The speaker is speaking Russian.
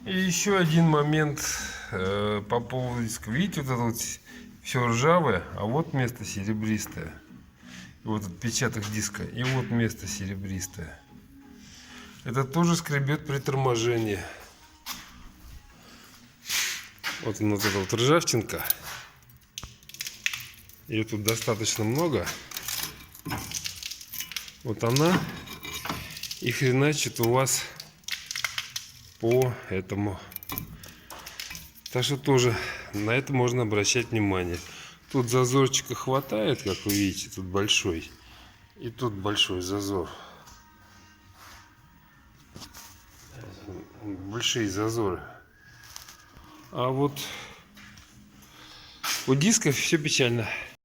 И еще один момент по поводу диска. Видите, вот это вот все ржавое, а вот место серебристое. И вот отпечаток диска, и вот место серебристое. Это тоже скребет при торможении. Вот она, вот эта вот ржавчинка. Ее тут достаточно много. Вот она и хреначит у вас по этому. Так что тоже на это можно обращать внимание. Тут зазорчика хватает, как вы видите, тут большой. И тут большой зазор. Большие зазоры. А вот у дисков все печально.